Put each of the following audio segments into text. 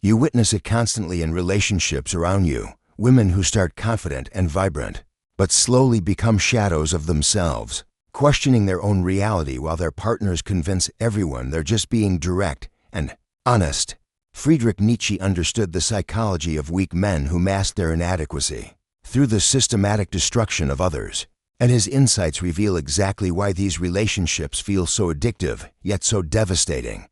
You witness it constantly in relationships around you. Women who start confident and vibrant, but slowly become shadows of themselves, questioning their own reality while their partners convince everyone they're just being direct and honest. Friedrich Nietzsche understood the psychology of weak men who masked their inadequacy through the systematic destruction of others, and his insights reveal exactly why these relationships feel so addictive, yet so devastating.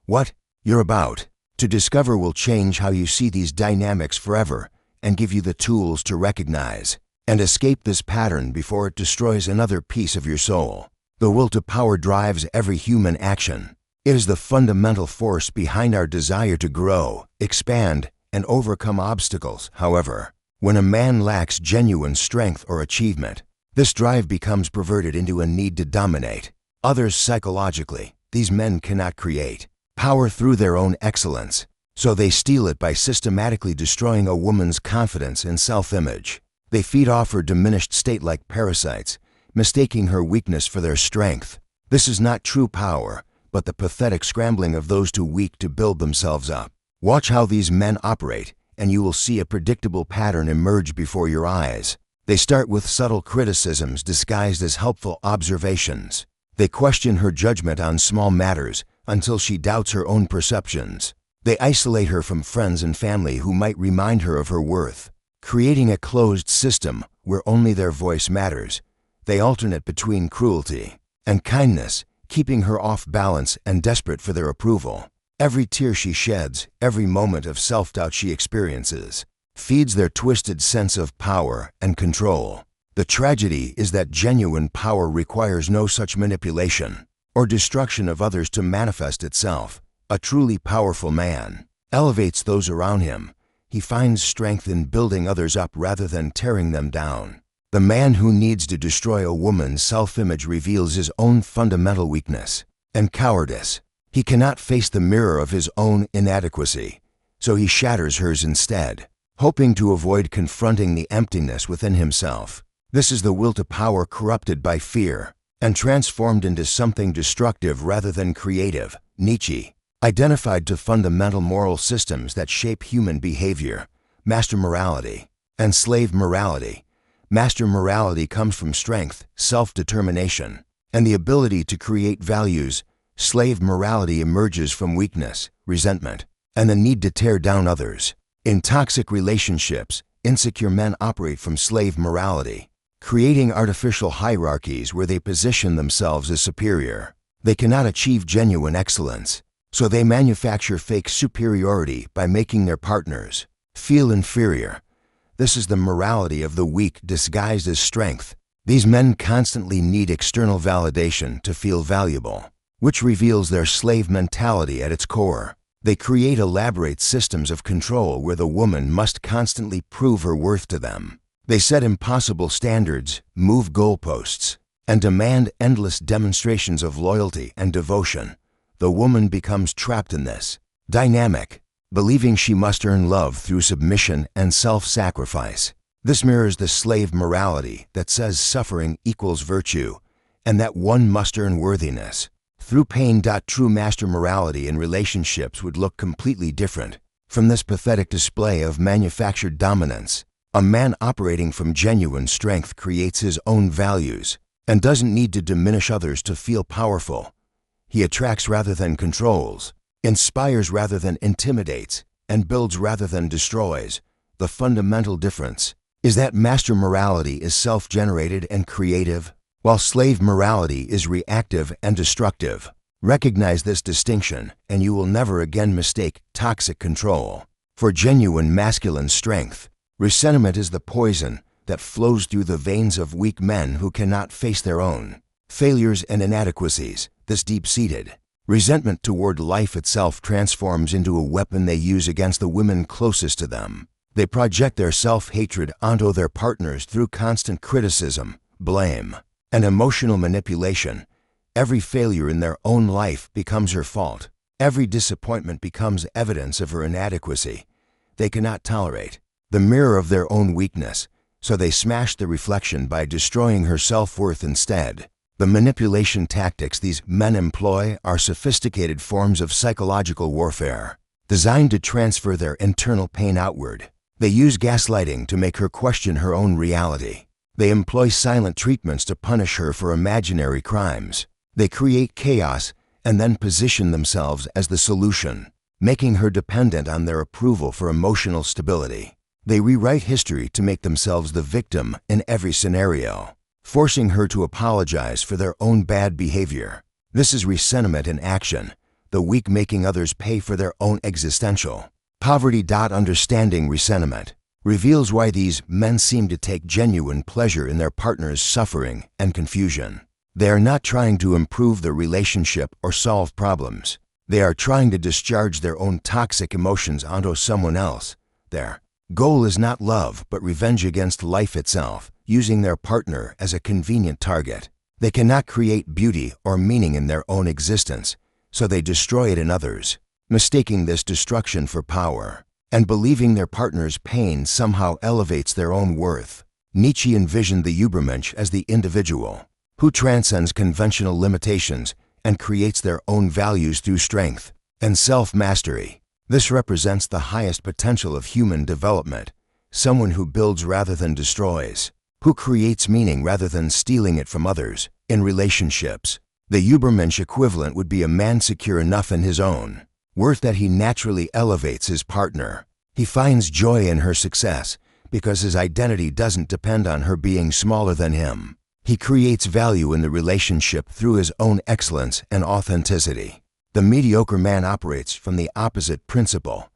What you're about to discover will change how you see these dynamics forever and give you the tools to recognize and escape this pattern before it destroys another piece of your soul. The will to power drives every human action. It is the fundamental force behind our desire to grow, expand, and overcome obstacles. However, when a man lacks genuine strength or achievement, this drive becomes perverted into a need to dominate others psychologically. These men cannot create power through their own excellence, so they steal it by systematically destroying a woman's confidence and self-image. They feed off her diminished state like parasites, mistaking her weakness for their strength. This is not true power, but the pathetic scrambling of those too weak to build themselves up. Watch how these men operate, and you will see a predictable pattern emerge before your eyes. They start with subtle criticisms disguised as helpful observations. They question her judgment on small matters until she doubts her own perceptions. They isolate her from friends and family who might remind her of her worth, creating a closed system where only their voice matters. They alternate between cruelty and kindness, keeping her off balance and desperate for their approval. Every tear she sheds, every moment of self-doubt she experiences, feeds their twisted sense of power and control. The tragedy is that genuine power requires no such manipulation or destruction of others to manifest itself. A truly powerful man elevates those around him. He finds strength in building others up rather than tearing them down. The man who needs to destroy a woman's self-image reveals his own fundamental weakness and cowardice. He cannot face the mirror of his own inadequacy, so he shatters hers instead, hoping to avoid confronting the emptiness within himself. This is the will to power corrupted by fear and transformed into something destructive rather than creative. Nietzsche identified two fundamental moral systems that shape human behavior: master morality and slave morality. Master morality comes from strength, self-determination, and the ability to create values. Slave morality emerges from weakness, resentment, and the need to tear down others. In toxic relationships, insecure men operate from slave morality, creating artificial hierarchies where they position themselves as superior. They cannot achieve genuine excellence, so they manufacture fake superiority by making their partners feel inferior. This is the morality of the weak disguised as strength. These men constantly need external validation to feel valuable, which reveals their slave mentality at its core. They create elaborate systems of control where the woman must constantly prove her worth to them. They set impossible standards, move goalposts, and demand endless demonstrations of loyalty and devotion. The woman becomes trapped in this dynamic, believing she must earn love through submission and self-sacrifice. This mirrors the slave morality that says suffering equals virtue, and that one must earn worthiness through pain. True master morality in relationships would look completely different from this pathetic display of manufactured dominance. A man operating from genuine strength creates his own values and doesn't need to diminish others to feel powerful. He attracts rather than controls, inspires rather than intimidates, and builds rather than destroys. The fundamental difference is that master morality is self-generated and creative, while slave morality is reactive and destructive. Recognize this distinction, and you will never again mistake toxic control for genuine masculine strength. Resentment is the poison that flows through the veins of weak men who cannot face their own failures and inadequacies. This deep-seated resentment toward life itself transforms into a weapon they use against the women closest to them. They project their self-hatred onto their partners through constant criticism, blame, and emotional manipulation. Every failure in their own life becomes her fault. Every disappointment becomes evidence of her inadequacy. They cannot tolerate the mirror of their own weakness, so they smash the reflection by destroying her self-worth instead. The manipulation tactics these men employ are sophisticated forms of psychological warfare. designed to transfer their internal pain outward. They use gaslighting to make her question her own reality. They employ silent treatments to punish her for imaginary crimes. They create chaos and then position themselves as the solution, making her dependent on their approval for emotional stability. They rewrite history to make themselves the victim in every scenario, forcing her to apologize for their own bad behavior. This is resentment in action, the weak making others pay for their own existential poverty. Understanding resentment reveals why these men seem to take genuine pleasure in their partner's suffering and confusion. They are not trying to improve the relationship or solve problems. They are trying to discharge their own toxic emotions onto someone else. Their goal is not love, but revenge against life itself, using their partner as a convenient target. They cannot create beauty or meaning in their own existence, so they destroy it in others, mistaking this destruction for power, and believing their partner's pain somehow elevates their own worth. Nietzsche envisioned the Übermensch as the individual who transcends conventional limitations and creates their own values through strength and self-mastery. This represents the highest potential of human development, someone who builds rather than destroys, who creates meaning rather than stealing it from others. In relationships, the Übermensch equivalent would be a man secure enough in his own worth that he naturally elevates his partner. He finds joy in her success because his identity doesn't depend on her being smaller than him. He creates value in the relationship through his own excellence and authenticity. The mediocre man operates from the opposite principle.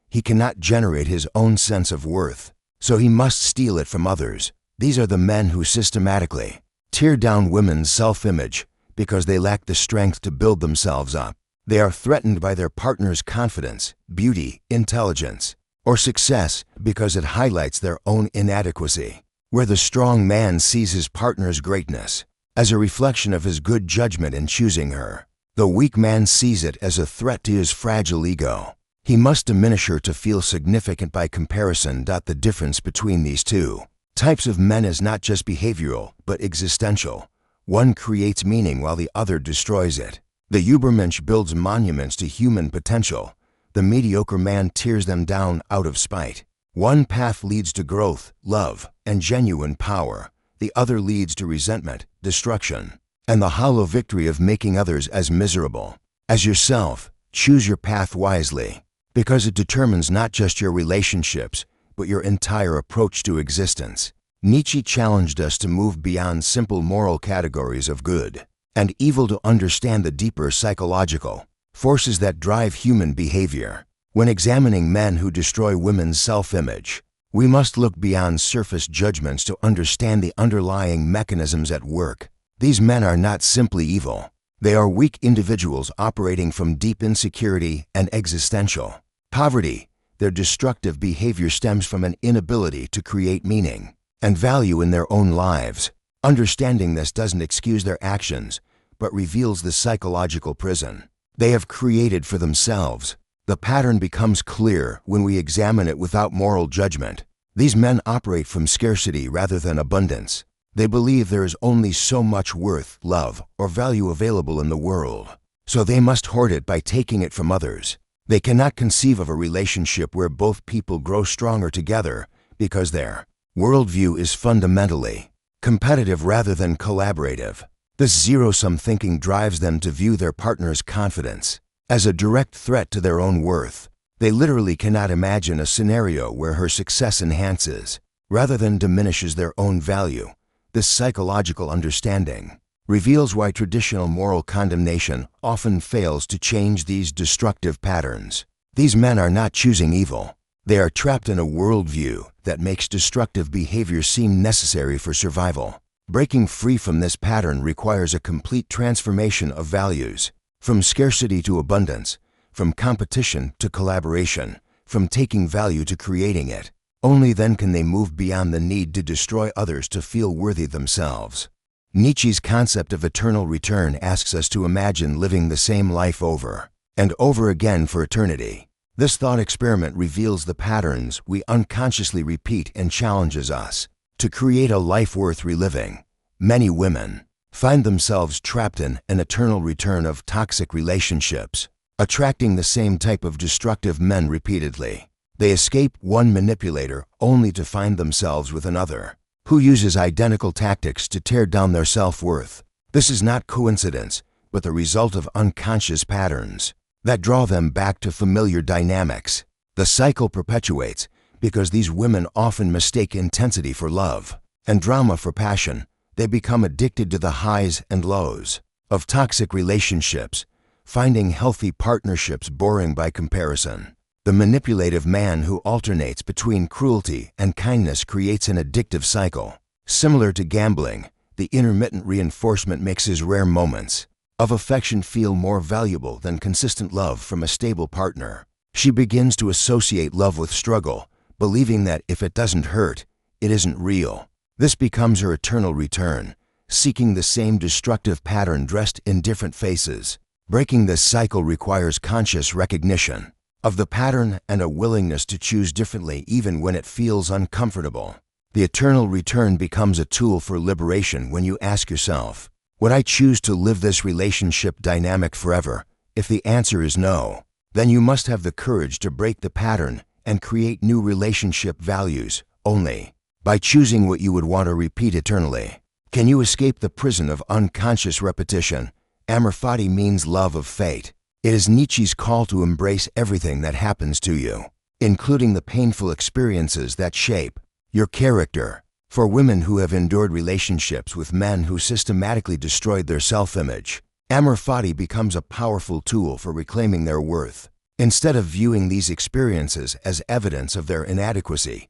He cannot generate his own sense of worth, so he must steal it from others. These are the men who systematically tear down women's self-image because they lack the strength to build themselves up. They are threatened by their partner's confidence, beauty, intelligence, or success because it highlights their own inadequacy. Where the strong man sees his partner's greatness as a reflection of his good judgment in choosing her, the weak man sees it as a threat to his fragile ego. He must diminish her to feel significant by comparison. The difference between these two types of men is not just behavioral, but existential. One creates meaning while the other destroys it. The Übermensch builds monuments to human potential. The mediocre man tears them down out of spite. One path leads to growth, love, and genuine power. The other leads to resentment, destruction, and the hollow victory of making others as miserable as yourself. Choose your path wisely, because it determines not just your relationships, but your entire approach to existence. Nietzsche challenged us to move beyond simple moral categories of good and evil to understand the deeper psychological forces that drive human behavior. When examining men who destroy women's self-image, we must look beyond surface judgments to understand the underlying mechanisms at work. These men are not simply evil. They are weak individuals operating from deep insecurity and existential poverty. Their destructive behavior stems from an inability to create meaning and value in their own lives. Understanding this doesn't excuse their actions, but reveals the psychological prison they have created for themselves. The pattern becomes clear when we examine it without moral judgment. These men operate from scarcity rather than abundance. They believe there is only so much worth, love, or value available in the world, so they must hoard it by taking it from others. They cannot conceive of a relationship where both people grow stronger together because their worldview is fundamentally competitive rather than collaborative. This zero-sum thinking drives them to view their partner's confidence as a direct threat to their own worth. They literally cannot imagine a scenario where her success enhances rather than diminishes their own value. This psychological understanding reveals why traditional moral condemnation often fails to change these destructive patterns. These men are not choosing evil. They are trapped in a worldview that makes destructive behavior seem necessary for survival. Breaking free from this pattern requires a complete transformation of values, from scarcity to abundance, from competition to collaboration, from taking value to creating it. Only then can they move beyond the need to destroy others to feel worthy themselves. Nietzsche's concept of eternal return asks us to imagine living the same life over and over again for eternity. This thought experiment reveals the patterns we unconsciously repeat and challenges us to create a life worth reliving. Many women find themselves trapped in an eternal return of toxic relationships. attracting the same type of destructive men repeatedly. They escape one manipulator only to find themselves with another, who uses identical tactics to tear down their self-worth. This is not coincidence, but the result of unconscious patterns that draw them back to familiar dynamics. The cycle perpetuates because these women often mistake intensity for love and drama for passion. They become addicted to the highs and lows of toxic relationships, finding healthy partnerships boring by comparison. The manipulative man who alternates between cruelty and kindness creates an addictive cycle. Similar to gambling, the intermittent reinforcement makes his rare moments of affection feel more valuable than consistent love from a stable partner. She begins to associate love with struggle, believing that if it doesn't hurt, it isn't real. This becomes her eternal return, seeking the same destructive pattern dressed in different faces. Breaking this cycle requires conscious recognition of the pattern and a willingness to choose differently even when it feels uncomfortable. The eternal return becomes a tool for liberation when you ask yourself, would I choose to live this relationship dynamic forever? If the answer is no, then you must have the courage to break the pattern and create new relationship values. Only by choosing what you would want to repeat eternally can you escape the prison of unconscious repetition. Amor fati means love of fate. It is Nietzsche's call to embrace everything that happens to you, including the painful experiences that shape your character. For women who have endured relationships with men who systematically destroyed their self-image, amor fati becomes a powerful tool for reclaiming their worth. Instead of viewing these experiences as evidence of their inadequacy,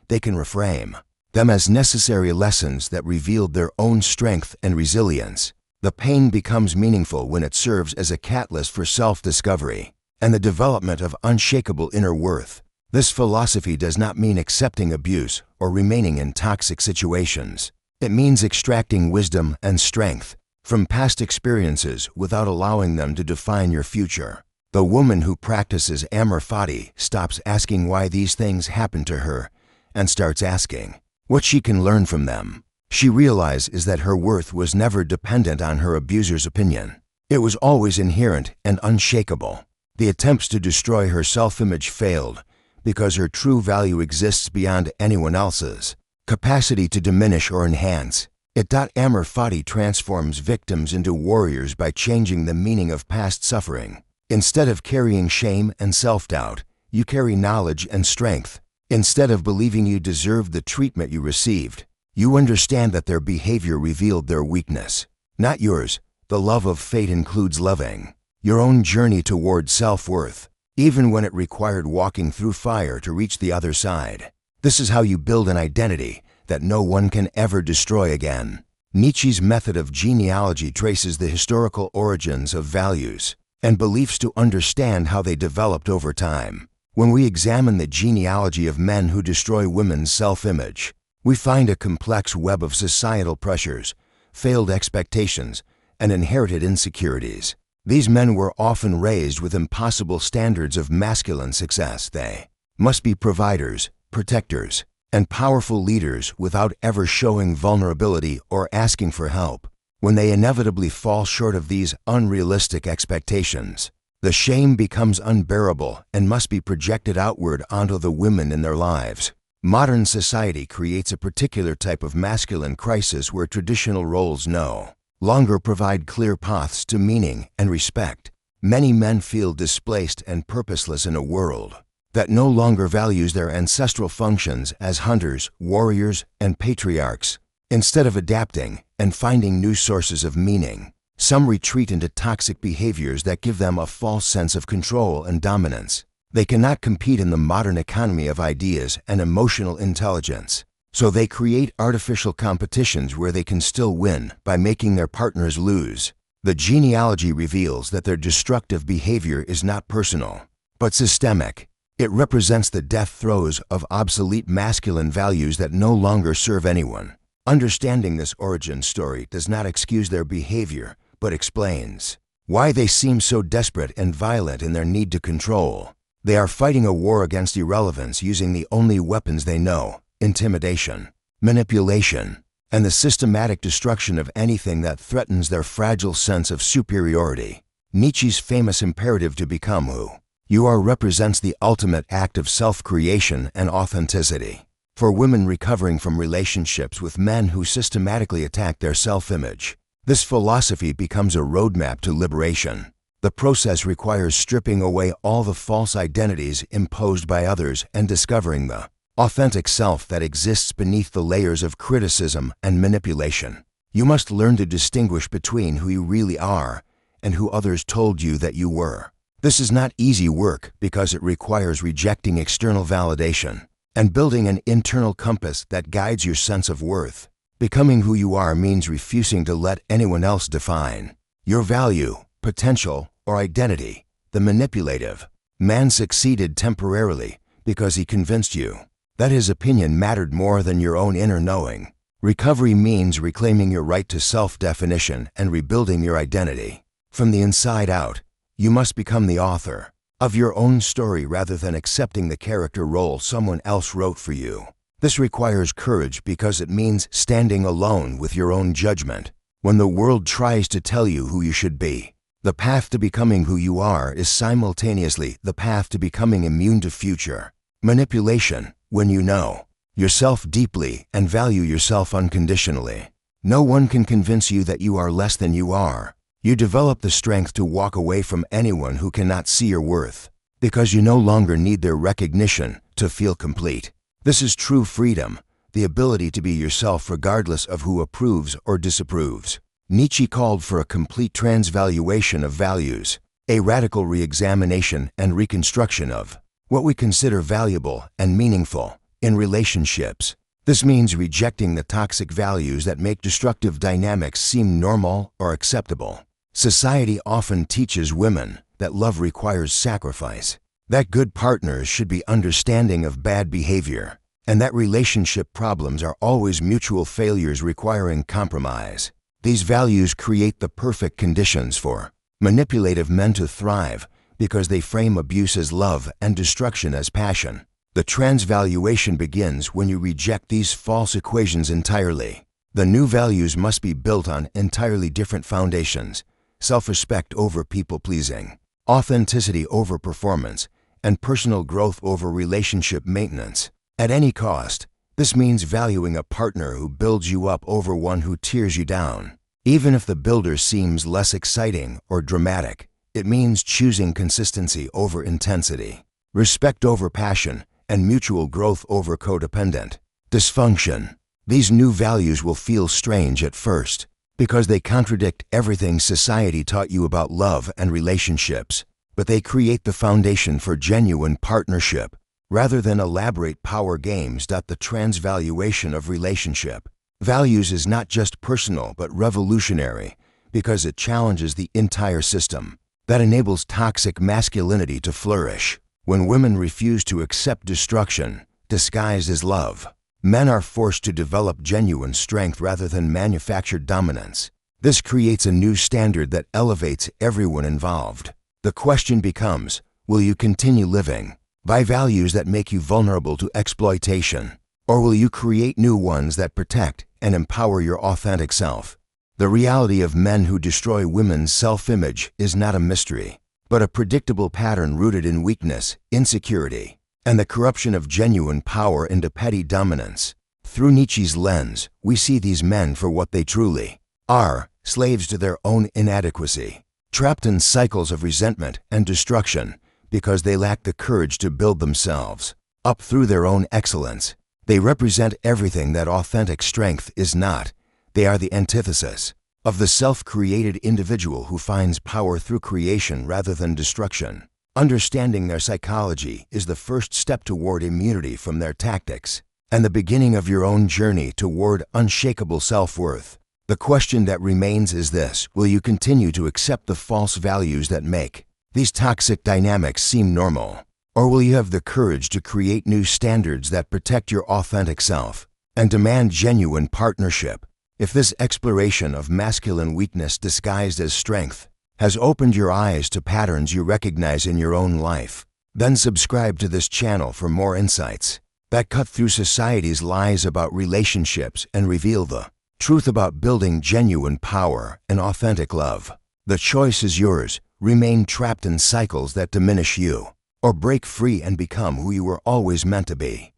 they can reframe them as necessary lessons that revealed their own strength and resilience. The pain becomes meaningful when it serves as a catalyst for self-discovery and the development of unshakable inner worth. This philosophy does not mean accepting abuse or remaining in toxic situations. It means extracting wisdom and strength from past experiences without allowing them to define your future. The woman who practices amor fati stops asking why these things happen to her and starts asking what she can learn from them. She realizes that her worth was never dependent on her abuser's opinion. It was always inherent and unshakable. The attempts to destroy her self-image failed because her true value exists beyond anyone else's capacity to diminish or enhance it. Amor fati transforms victims into warriors by changing the meaning of past suffering. Instead of carrying shame and self-doubt, you carry knowledge and strength. Instead of believing you deserved the treatment you received, you understand that their behavior revealed their weakness, not yours. The love of fate includes loving your own journey toward self-worth, even when it required walking through fire to reach the other side. This is how you build an identity that no one can ever destroy again. Nietzsche's method of genealogy traces the historical origins of values and beliefs to understand how they developed over time. When we examine the genealogy of men who destroy women's self-image, we find a complex web of societal pressures, failed expectations, and inherited insecurities. These men were often raised with impossible standards of masculine success. They must be providers, protectors, and powerful leaders without ever showing vulnerability or asking for help. When they inevitably fall short of these unrealistic expectations, the shame becomes unbearable and must be projected outward onto the women in their lives. Modern society creates a particular type of masculine crisis where traditional roles no longer provide clear paths to meaning and respect. Many men feel displaced and purposeless in a world that no longer values their ancestral functions as hunters, warriors, and patriarchs. Instead of adapting and finding new sources of meaning, some retreat into toxic behaviors that give them a false sense of control and dominance. They cannot compete in the modern economy of ideas and emotional intelligence, so they create artificial competitions where they can still win by making their partners lose. The genealogy reveals that their destructive behavior is not personal, but systemic. It represents the death throes of obsolete masculine values that no longer serve anyone. Understanding this origin story does not excuse their behavior, but explains why they seem so desperate and violent in their need to control. They are fighting a war against irrelevance using the only weapons they know: intimidation, manipulation, and the systematic destruction of anything that threatens their fragile sense of superiority. Nietzsche's famous imperative to become who you are represents the ultimate act of self-creation and authenticity. For women recovering from relationships with men who systematically attack their self-image, this philosophy becomes a roadmap to liberation. The process requires stripping away all the false identities imposed by others and discovering the authentic self that exists beneath the layers of criticism and manipulation. You must learn to distinguish between who you really are and who others told you that you were. This is not easy work because it requires rejecting external validation and building an internal compass that guides your sense of worth. Becoming who you are means refusing to let anyone else define your value, potential, or identity. The manipulative man succeeded temporarily because he convinced you that his opinion mattered more than your own inner knowing. Recovery means reclaiming your right to self-definition and rebuilding your identity. From the inside out, you must become the author of your own story rather than accepting the character role someone else wrote for you. This requires courage because it means standing alone with your own judgment. When the world tries to tell you who you should be, the path to becoming who you are is simultaneously the path to becoming immune to future manipulation. When you know yourself deeply and value yourself unconditionally, no one can convince you that you are less than you are. You develop the strength to walk away from anyone who cannot see your worth, because you no longer need their recognition to feel complete. This is true freedom, the ability to be yourself regardless of who approves or disapproves. Nietzsche called for a complete transvaluation of values, a radical re-examination and reconstruction of what we consider valuable and meaningful in relationships. This means rejecting the toxic values that make destructive dynamics seem normal or acceptable. Society often teaches women that love requires sacrifice, that good partners should be understanding of bad behavior, and that relationship problems are always mutual failures requiring compromise. These values create the perfect conditions for manipulative men to thrive because they frame abuse as love and destruction as passion. The transvaluation begins when you reject these false equations entirely. The new values must be built on entirely different foundations: self-respect over people-pleasing, authenticity over performance, and personal growth over relationship maintenance. At any cost, this means valuing a partner who builds you up over one who tears you down. Even if the builder seems less exciting or dramatic, it means choosing consistency over intensity, respect over passion, and mutual growth over codependent dysfunction. These new values will feel strange at first because they contradict everything society taught you about love and relationships, but they create the foundation for genuine partnership rather than elaborate power games. The transvaluation of relationship values is not just personal but revolutionary because it challenges the entire system that enables toxic masculinity to flourish. When women refuse to accept destruction disguised as love, men are forced to develop genuine strength rather than manufactured dominance. This creates a new standard that elevates everyone involved. The question becomes, will you continue living by values that make you vulnerable to exploitation, or will you create new ones that protect and empower your authentic self? The reality of men who destroy women's self-image is not a mystery, but a predictable pattern rooted in weakness, insecurity, and the corruption of genuine power into petty dominance. Through Nietzsche's lens, we see these men for what they truly are: slaves to their own inadequacy, trapped in cycles of resentment and destruction because they lack the courage to build themselves up through their own excellence. They represent everything that authentic strength is not. They are the antithesis of the self-created individual who finds power through creation rather than destruction. Understanding their psychology is the first step toward immunity from their tactics and the beginning of your own journey toward unshakable self-worth. The question that remains is this: will you continue to accept the false values that make these toxic dynamics seem normal? Or will you have the courage to create new standards that protect your authentic self and demand genuine partnership? If this exploration of masculine weakness disguised as strength has opened your eyes to patterns you recognize in your own life, then subscribe to this channel for more insights that cut through society's lies about relationships and reveal the truth about building genuine power and authentic love. The choice is yours. remain trapped in cycles that diminish you, or break free and become who you were always meant to be.